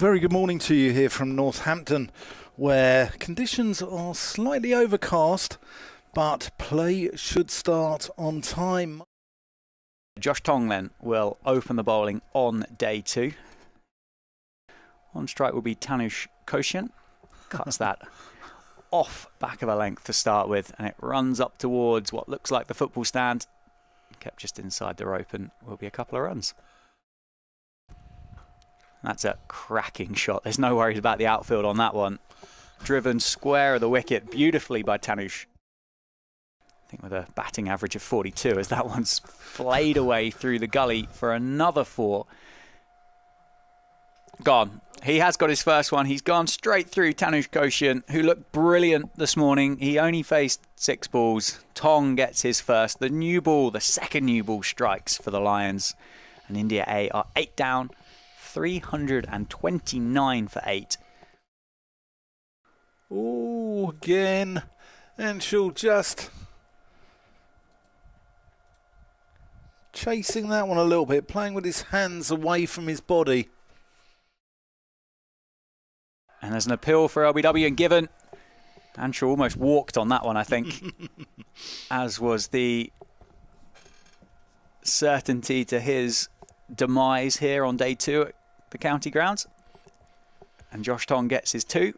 Very good morning to you here from Northampton, where conditions are slightly overcast, but play should start on time. Josh Tong then will open the bowling on day 2. On strike will be Tanush Koshin. Cuts that off back of a length to start with, and it runs up towards what looks like the football stand. Kept just inside the rope and will be a couple of runs. That's a cracking shot. There's no worries about the outfield on that one. Driven square of the wicket beautifully by Tanush. I think with a batting average of 42 as that one's flayed away through the gully for another 4. Gone. He has got his first one. He's gone straight through Tanush Koshin, who looked brilliant this morning. He only faced 6 balls. Tong gets his first. The new ball, the second new ball, strikes for the Lions. And India A are 8 down. 329 for 8. Oh, again. And she'll just chasing that one a little bit, playing with his hands away from his body. And there's an appeal for LBW and given. Anshul almost walked on that one, I think. As was the certainty to his demise here on day 2 at the county grounds. And Josh Tong gets his 2.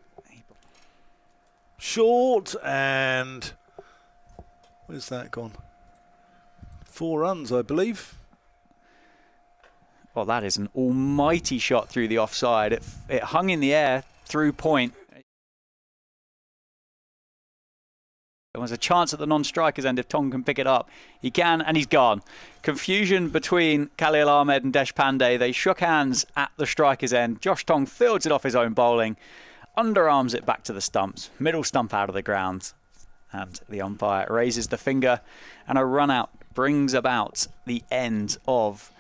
Short, and where's that gone? 4 runs, I believe. Well, that is an almighty shot through the offside. It hung in the air through point. There was a chance at the non-striker's end if Tong can pick it up. He can, and he's gone. Confusion between Khalil Ahmed and Deshpande. They shook hands at the striker's end. Josh Tong fields it off his own bowling, underarms it back to the stumps, middle stump out of the ground, and the umpire raises the finger, and a run out brings about the end of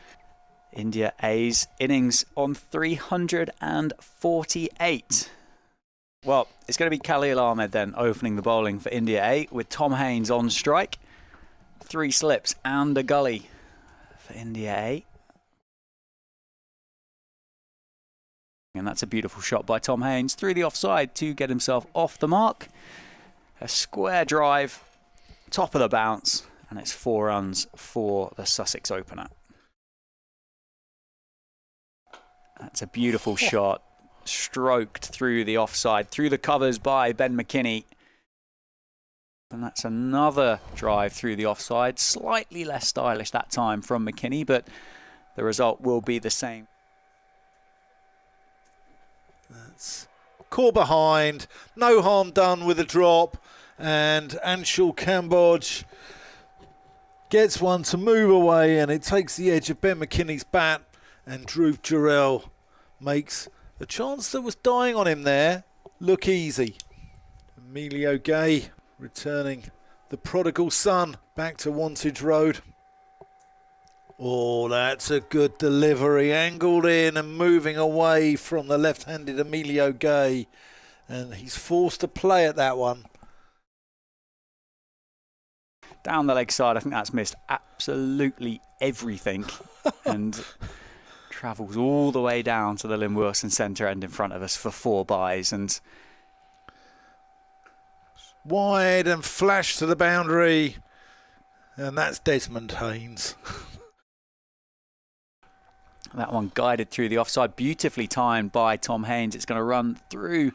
India A's innings on 348. Well, it's going to be Khalil Ahmed then opening the bowling for India A with Tom Haines on strike. 3 slips and a gully for India A. And that's a beautiful shot by Tom Haines through the offside to get himself off the mark. A square drive, top of the bounce, and it's 4 runs for the Sussex opener. That's a beautiful shot. Stroked through the offside, through the covers by Ben McKinney. And that's another drive through the offside. Slightly less stylish that time from McKinney, but the result will be the same. That's caught behind. No harm done with a drop. And Anshul Kamboj gets one to move away, and it takes the edge of Ben McKinney's bat. And Dhruv Jurel makes the chance that was dying on him there look easy. Emilio Gay returning the prodigal son back to Wantage Road. Oh, that's a good delivery. Angled in and moving away from the left-handed Emilio Gay. And he's forced to play at that one. Down the leg side, I think that's missed absolutely everything. And travels all the way down to the Lynn Wilson centre end in front of us for 4 byes, and wide and flash to the boundary, and that's Desmond Haynes. That one guided through the offside, beautifully timed by Tom Haines. It's going to run through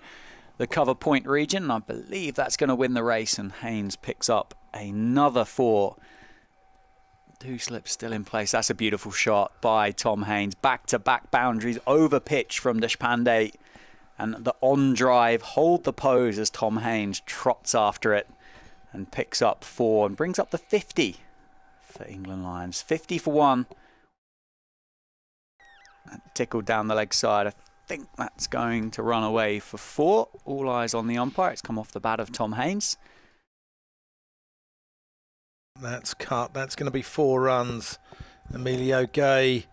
the cover point region, and I believe that's going to win the race, and Haynes picks up another 4. 2 slips still in place. That's a beautiful shot by Tom Haines. Back-to-back boundaries over pitch from Deshpande. And the on-drive, hold the pose as Tom Haines trots after it and picks up 4 and brings up the 50 for England Lions. 50 for 1. That tickled down the leg side. I think that's going to run away for 4. All eyes on the umpire. It's come off the bat of Tom Haines. That's cut. That's going to be 4 runs. Emilio Gay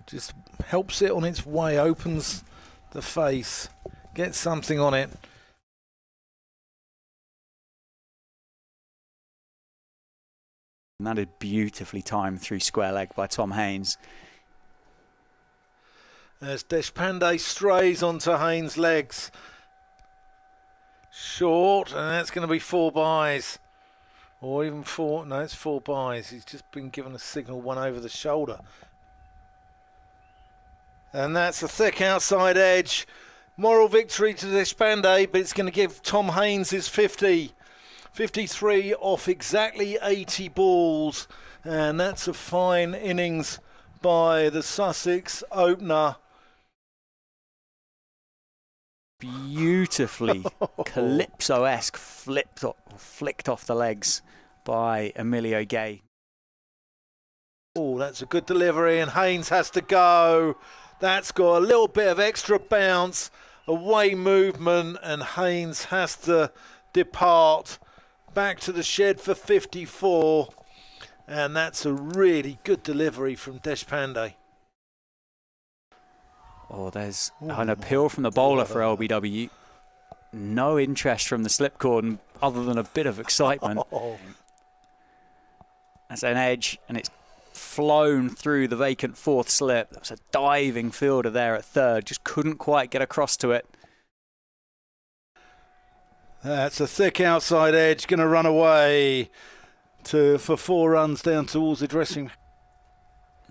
just helps it on its way, opens the face, gets something on it. And that is beautifully timed through square leg by Tom Haines. as Deshpande strays onto Haynes' legs. Short, and that's going to be 4 byes. Or even 4, no, it's 4 byes. He's just been given a signal, one over the shoulder. And that's a thick outside edge. Moral victory to Deshpande, but it's going to give Tom Haynes his 50. 53 off exactly 80 balls. And that's a fine innings by the Sussex opener. Beautifully Calypso-esque flicked off the legs by Emilio Gay. Oh, that's a good delivery, and Haynes has to go. That's got a little bit of extra bounce, away movement, and Haynes has to depart back to the shed for 54. And that's a really good delivery from Deshpande. Oh, there's an appeal from the bowler for LBW. No interest from the slipcord other than a bit of excitement. That's an edge, and it's flown through the vacant 4th slip. That was a diving fielder there at 3rd. Just couldn't quite get across to it. That's a thick outside edge, going to run away for 4 runs down towards the dressing.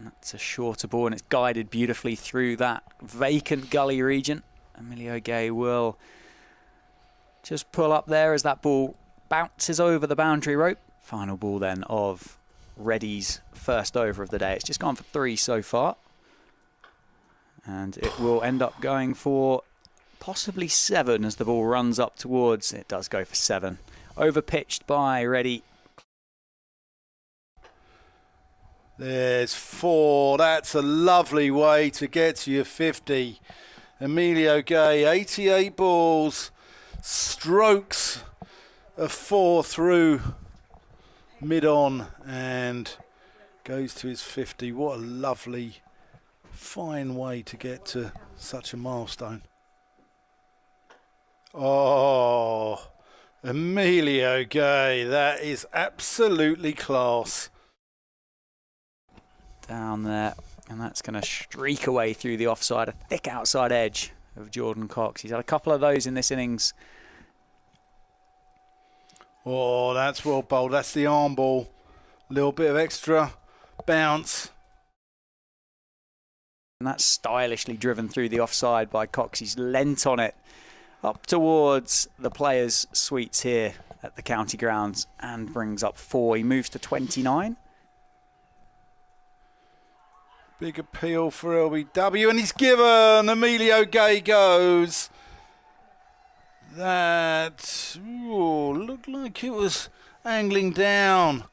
That's a shorter ball, and it's guided beautifully through that vacant gully region. Emilio Gay will just pull up there as that ball bounces over the boundary rope. Final ball then of Reddy's first over of the day. It's just gone for 3 so far. And it will end up going for possibly 7 as the ball runs up towards. It does go for 7. Over pitched by Reddy. There's 4. That's a lovely way to get to your 50. Emilio Gay, 88 balls, strokes a 4 through mid-on and goes to his 50. What a lovely, fine way to get to such a milestone. Oh, Emilio Gay, that is absolutely class. Down there, and that's going to streak away through the offside, a thick outside edge of Jordan Cox. He's had a couple of those in this innings. Oh, that's well bowled. That's the arm ball. A little bit of extra bounce. And that's stylishly driven through the offside by Cox. He's leant on it up towards the players' suites here at the county grounds and brings up 4. He moves to 29. Big appeal for LBW, and he's given. Emilio Gay goes. That looked like it was angling down,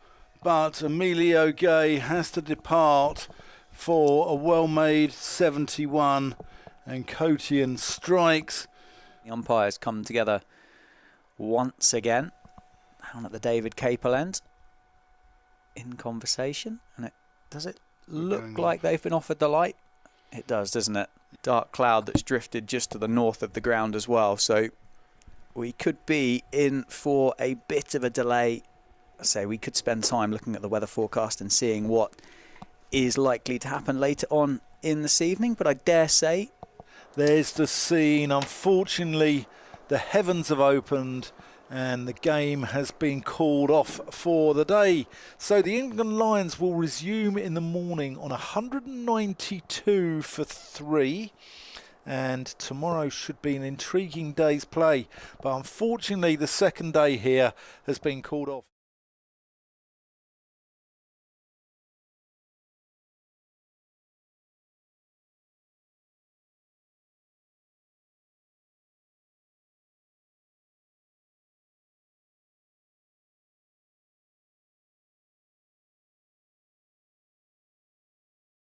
but Emilio Gay has to depart for a well-made 71, and Kotian strikes. The umpires come together once again down at the David Capel end in conversation, and does it look like they've been offered the light? It does, doesn't it? Dark cloud that's drifted just to the north of the ground as well, so we could be in for a bit of a delay. I say we could spend time looking at the weather forecast and seeing what is likely to happen later on in this evening, but I dare say there's the scene. Unfortunately, the heavens have opened and the game has been called off for the day. So the England Lions will resume in the morning on 192 for 3. And tomorrow should be an intriguing day's play. But unfortunately, the second day here has been called off.